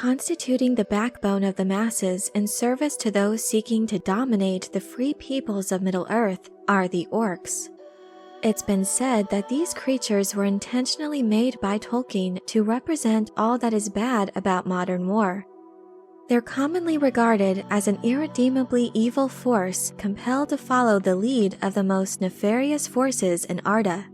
constituting the backbone of the masses in service to those seeking to dominate the free peoples of Middle-earth, are the Orcs. It's been said that these creatures were intentionally made by Tolkien to represent all that is bad about modern war. They're commonly regarded as an irredeemably evil force compelled to follow the lead of the most nefarious forces in Arda.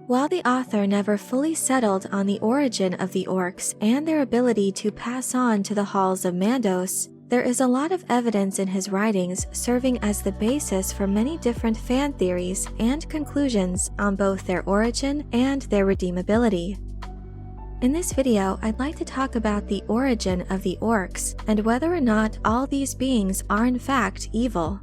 While the author never fully settled on the origin of the Orcs and their ability to pass on to the halls of Mandos, there is a lot of evidence in his writings serving as the basis for many different fan theories and conclusions on both their origin and their redeemability. In this video, I'd like to talk about the origin of the Orcs and whether or not all these beings are in fact evil.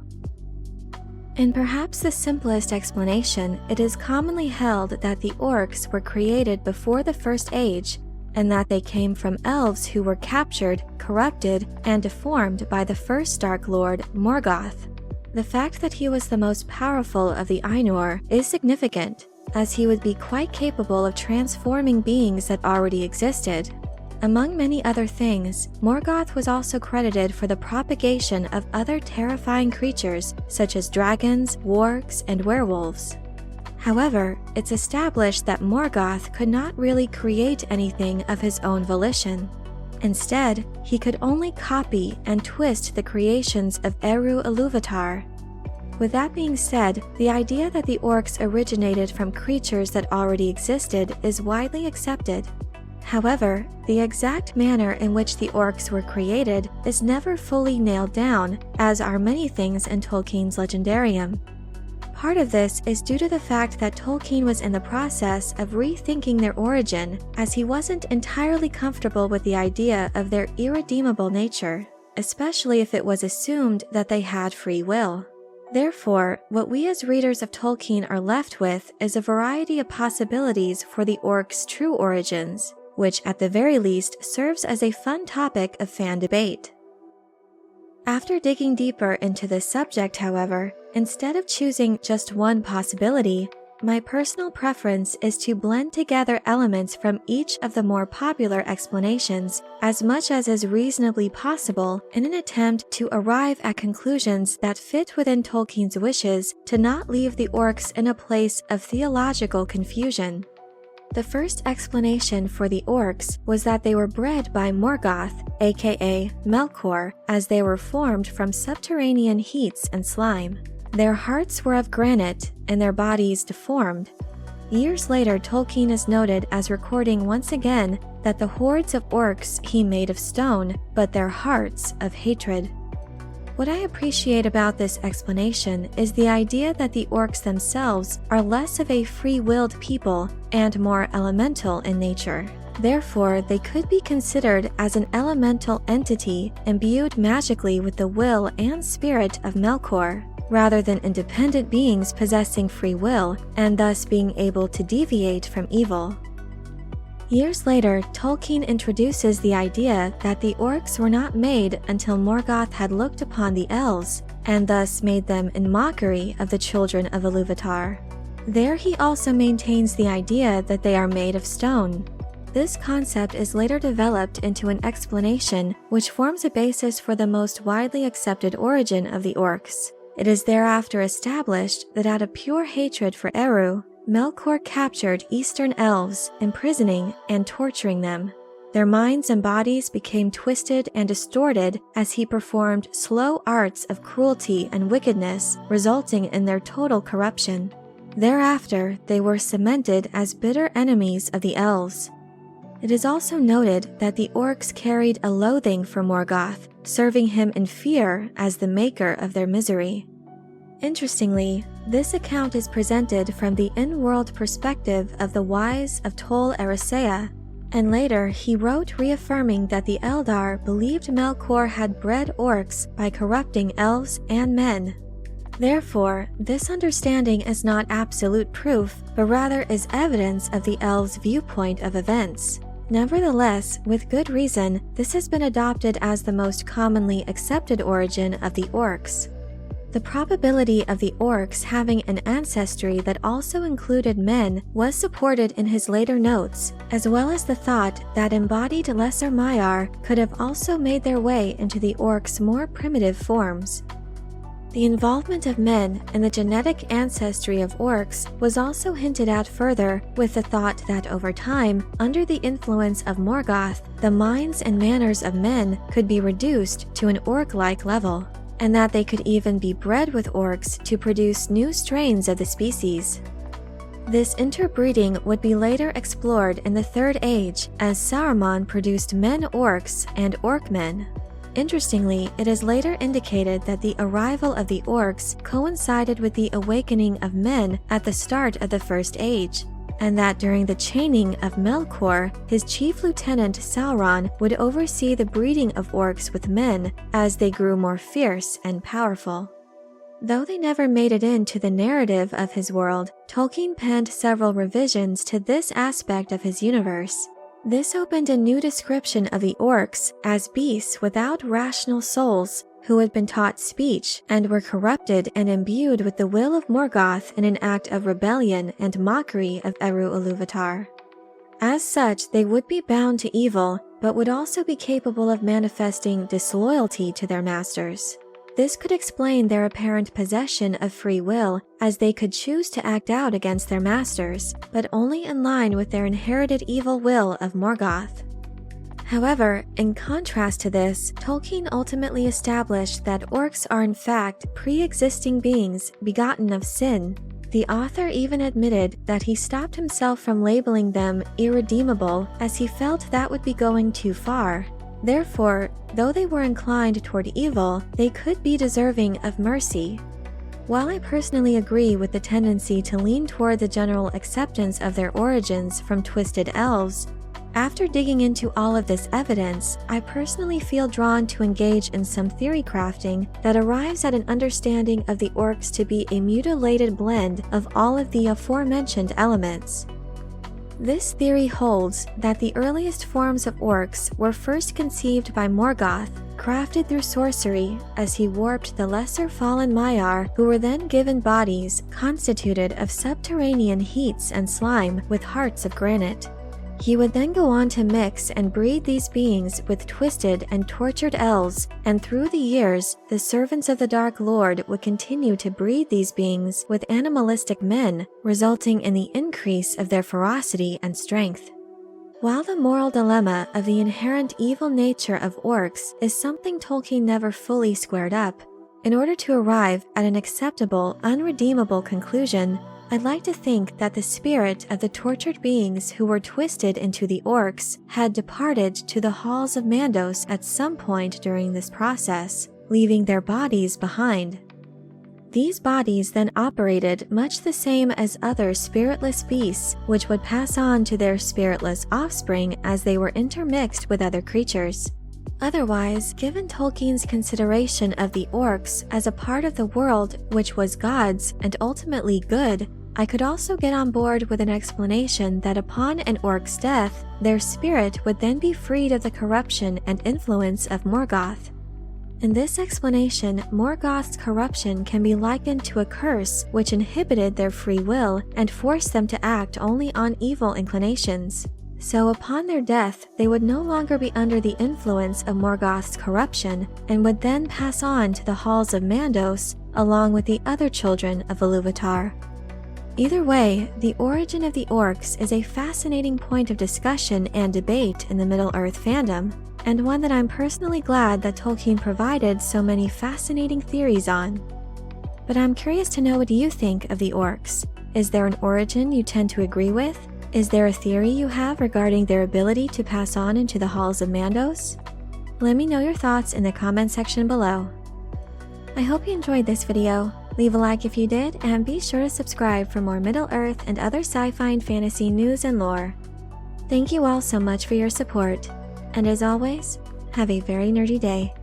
In perhaps the simplest explanation, it is commonly held that the Orcs were created before the First Age, and that they came from elves who were captured, corrupted, and deformed by the first Dark Lord, Morgoth. The fact that he was the most powerful of the Ainur is significant, as he would be quite capable of transforming beings that already existed. Among many other things, Morgoth was also credited for the propagation of other terrifying creatures such as dragons, wargs, and werewolves. However, it's established that Morgoth could not really create anything of his own volition. Instead, he could only copy and twist the creations of Eru Ilúvatar. With that being said, the idea that the Orcs originated from creatures that already existed is widely accepted. However, the exact manner in which the Orcs were created is never fully nailed down, as are many things in Tolkien's Legendarium. Part of this is due to the fact that Tolkien was in the process of rethinking their origin, as he wasn't entirely comfortable with the idea of their irredeemable nature, especially if it was assumed that they had free will. Therefore, what we as readers of Tolkien are left with is a variety of possibilities for the Orcs' true origins, which at the very least serves as a fun topic of fan debate. After digging deeper into this subject, however, instead of choosing just one possibility, my personal preference is to blend together elements from each of the more popular explanations as much as is reasonably possible in an attempt to arrive at conclusions that fit within Tolkien's wishes to not leave the Orcs in a place of theological confusion. The first explanation for the Orcs was that they were bred by Morgoth, aka Melkor, as they were formed from subterranean heats and slime. Their hearts were of granite, and their bodies deformed. Years later, Tolkien is noted as recording once again that the hordes of Orcs he made of stone, but their hearts of hatred. What I appreciate about this explanation is the idea that the Orcs themselves are less of a free-willed people and more elemental in nature. Therefore, they could be considered as an elemental entity imbued magically with the will and spirit of Melkor, rather than independent beings possessing free will and thus being able to deviate from evil. Years later, Tolkien introduces the idea that the Orcs were not made until Morgoth had looked upon the elves, and thus made them in mockery of the children of Ilúvatar. There he also maintains the idea that they are made of stone. This concept is later developed into an explanation which forms a basis for the most widely accepted origin of the Orcs. It is thereafter established that out of pure hatred for Eru, Melkor captured Eastern elves, imprisoning and torturing them. Their minds and bodies became twisted and distorted as he performed slow arts of cruelty and wickedness, resulting in their total corruption. Thereafter, they were cemented as bitter enemies of the elves. It is also noted that the Orcs carried a loathing for Morgoth, serving him in fear as the maker of their misery. Interestingly, this account is presented from the in-world perspective of the wise of Tol Eressëa, and later he wrote reaffirming that the Eldar believed Melkor had bred Orcs by corrupting elves and men. Therefore, this understanding is not absolute proof, but rather is evidence of the elves' viewpoint of events. Nevertheless, with good reason, this has been adopted as the most commonly accepted origin of the Orcs. The probability of the Orcs having an ancestry that also included men was supported in his later notes, as well as the thought that embodied Lesser Maiar could have also made their way into the Orcs' more primitive forms. The involvement of men in the genetic ancestry of Orcs was also hinted at further with the thought that over time, under the influence of Morgoth, the minds and manners of men could be reduced to an Orc-like level, and that they could even be bred with Orcs to produce new strains of the species. This interbreeding would be later explored in the Third Age as Saruman produced men-Orcs and Orc-men. Interestingly, it is later indicated that the arrival of the Orcs coincided with the awakening of men at the start of the First Age, and that during the chaining of Melkor, his chief lieutenant Sauron would oversee the breeding of Orcs with men as they grew more fierce and powerful. Though they never made it into the narrative of his world, Tolkien penned several revisions to this aspect of his universe. This opened a new description of the Orcs as beasts without rational souls who had been taught speech and were corrupted and imbued with the will of Morgoth in an act of rebellion and mockery of Eru Ilúvatar. As such, they would be bound to evil, but would also be capable of manifesting disloyalty to their masters. This could explain their apparent possession of free will, as they could choose to act out against their masters, but only in line with their inherited evil will of Morgoth. However, in contrast to this, Tolkien ultimately established that Orcs are in fact pre-existing beings begotten of sin. The author even admitted that he stopped himself from labeling them irredeemable, as he felt that would be going too far. Therefore, though they were inclined toward evil, they could be deserving of mercy. While I personally agree with the tendency to lean toward the general acceptance of their origins from twisted elves, after digging into all of this evidence, I personally feel drawn to engage in some theory crafting that arrives at an understanding of the Orcs to be a mutilated blend of all of the aforementioned elements. This theory holds that the earliest forms of Orcs were first conceived by Morgoth, crafted through sorcery, as he warped the lesser fallen Maiar, who were then given bodies constituted of subterranean heats and slime with hearts of granite. He would then go on to mix and breed these beings with twisted and tortured elves, and through the years, the servants of the Dark Lord would continue to breed these beings with animalistic men, resulting in the increase of their ferocity and strength. While the moral dilemma of the inherent evil nature of Orcs is something Tolkien never fully squared up, in order to arrive at an acceptable, unredeemable conclusion, I'd like to think that the spirit of the tortured beings who were twisted into the Orcs had departed to the halls of Mandos at some point during this process, leaving their bodies behind. These bodies then operated much the same as other spiritless beasts, which would pass on to their spiritless offspring as they were intermixed with other creatures. Otherwise, given Tolkien's consideration of the Orcs as a part of the world which was God's and ultimately good, I could also get on board with an explanation that upon an Orc's death, their spirit would then be freed of the corruption and influence of Morgoth. In this explanation, Morgoth's corruption can be likened to a curse which inhibited their free will and forced them to act only on evil inclinations. So upon their death, they would no longer be under the influence of Morgoth's corruption and would then pass on to the halls of Mandos along with the other children of Ilúvatar. Either way, the origin of the Orcs is a fascinating point of discussion and debate in the Middle-earth fandom, and one that I'm personally glad that Tolkien provided so many fascinating theories on. But I'm curious to know what you think of the Orcs. Is there an origin you tend to agree with? Is there a theory you have regarding their ability to pass on into the halls of Mandos? Let me know your thoughts in the comment section below. I hope you enjoyed this video. Leave a like if you did, and be sure to subscribe for more Middle-earth and other sci-fi and fantasy news and lore. Thank you all so much for your support, and as always, have a very nerdy day.